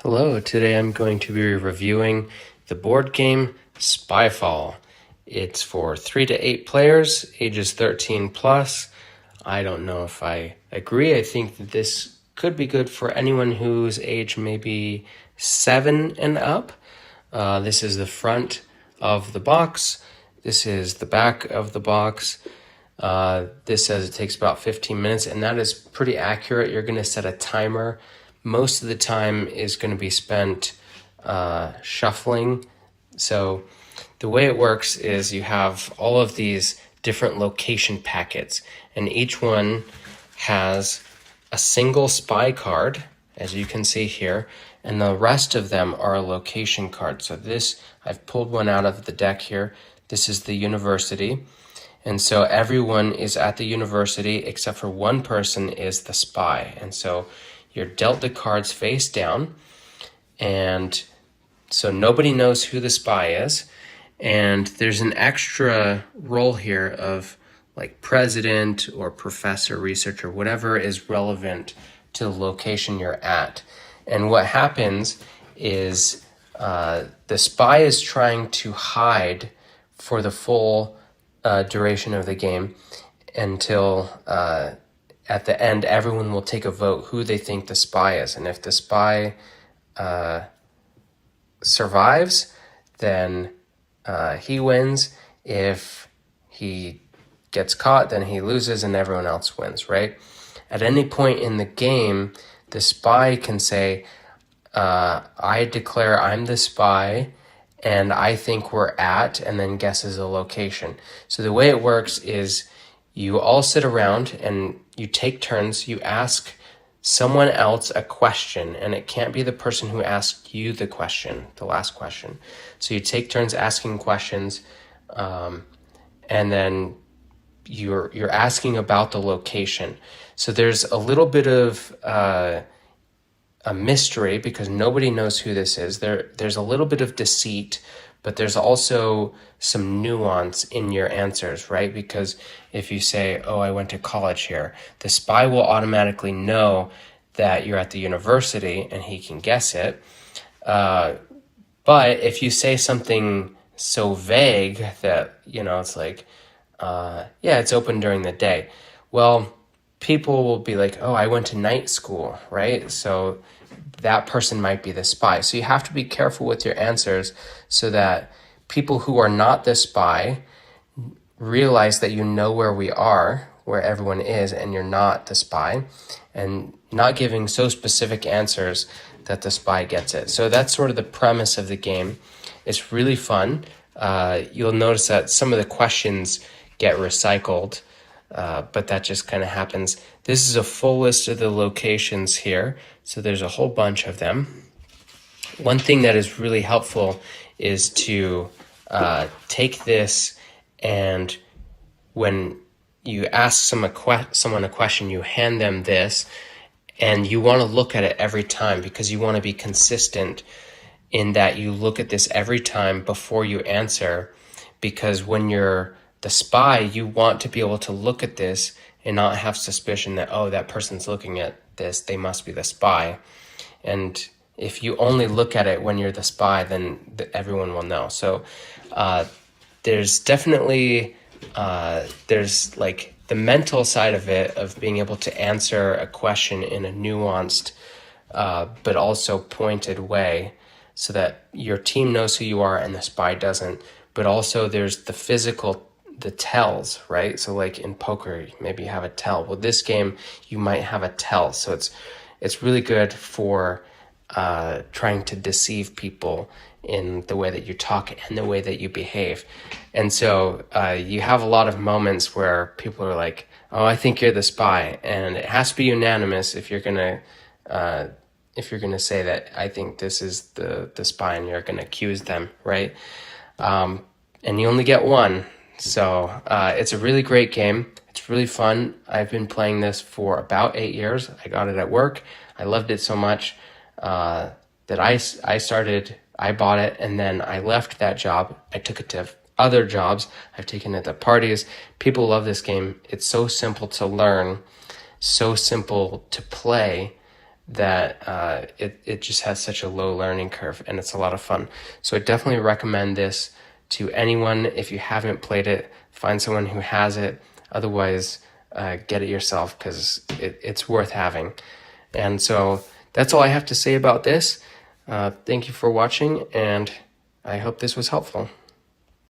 Hello, today I'm going to be reviewing the board game Spyfall. It's for 3 to 8 players, ages 13 plus. I don't know if I agree. I think that this could be good for anyone whose age maybe 7 and up. This is the front of the box. This is the back of the box. This says it takes about 15 minutes, and that is pretty accurate. You're going to set a timer. Most of the time is going to be spent shuffling. So the way it works is you have all of these different location packets, and each one has a single spy card, as you can see here, and the rest of them are location cards. So this, I've pulled one out of the deck here. This is the university. And so everyone is at the university except for one person is the spy. And so you're dealt the cards face down, and so nobody knows who the spy is. And there's an extra role here of like president or professor, researcher, whatever is relevant to the location you're at. And what happens is the spy is trying to hide for the full duration of the game until at the end, everyone will take a vote who they think the spy is. And if the spy survives, then he wins. If he gets caught, then he loses and everyone else wins, right? At any point in the game, the spy can say, I declare I'm the spy and I think we're at, and then guesses a location. So the way it works is you all sit around and you take turns. You ask someone else a question, and it can't be the person who asked you the question, the last question. So you take turns asking questions, and then you're asking about the location. So there's a little bit of a mystery because nobody knows who this is. There's a little bit of deceit, but there's also some nuance in your answers, right? Because if you say, oh, I went to college here, the spy will automatically know that you're at the university and he can guess it. But if you say something so vague that, it's like, yeah, it's open during the day. Well, people will be like, oh, I went to night school, right? So that person might be the spy. So you have to be careful with your answers so that people who are not the spy realize that you know where we are, where everyone is, and you're not the spy, and not giving so specific answers that the spy gets it. So that's sort of the premise of the game. It's really fun. You'll notice that some of the questions get recycled, but that just kind of happens. This is a full list of the locations here, so there's a whole bunch of them. One thing that is really helpful is to take this, and when you ask someone a question, you hand them this, and you want to look at it every time because you want to be consistent in that you look at this every time before you answer, because when you're the spy, you want to be able to look at this and not have suspicion that, oh, that person's looking at this, they must be the spy. And if you only look at it when you're the spy, then everyone will know. So there's definitely, there's like the mental side of it, of being able to answer a question in a nuanced but also pointed way so that your team knows who you are and the spy doesn't. But also there's the physical, the tells, right? So like in poker, maybe you have a tell. Well, this game, you might have a tell. So it's really good for trying to deceive people in the way that you talk and the way that you behave. And so you have a lot of moments where people are like, oh, I think you're the spy. And it has to be unanimous if you're going to say that I think this is the spy, and you're going to accuse them, right? And you only get one. So it's a really great game. It's really fun. I've been playing this for about 8 years. I got it at work. I loved it so much that I bought it, and then I left that job. I took it to other jobs. I've taken it to parties. People love this game. It's so simple to learn, so simple to play, that it just has such a low learning curve, and it's a lot of fun. So I definitely recommend this to anyone. If you haven't played it, find someone who has it. Otherwise, get it yourself, because it's worth having. And so that's all I have to say about this. Thank you for watching, and I hope this was helpful.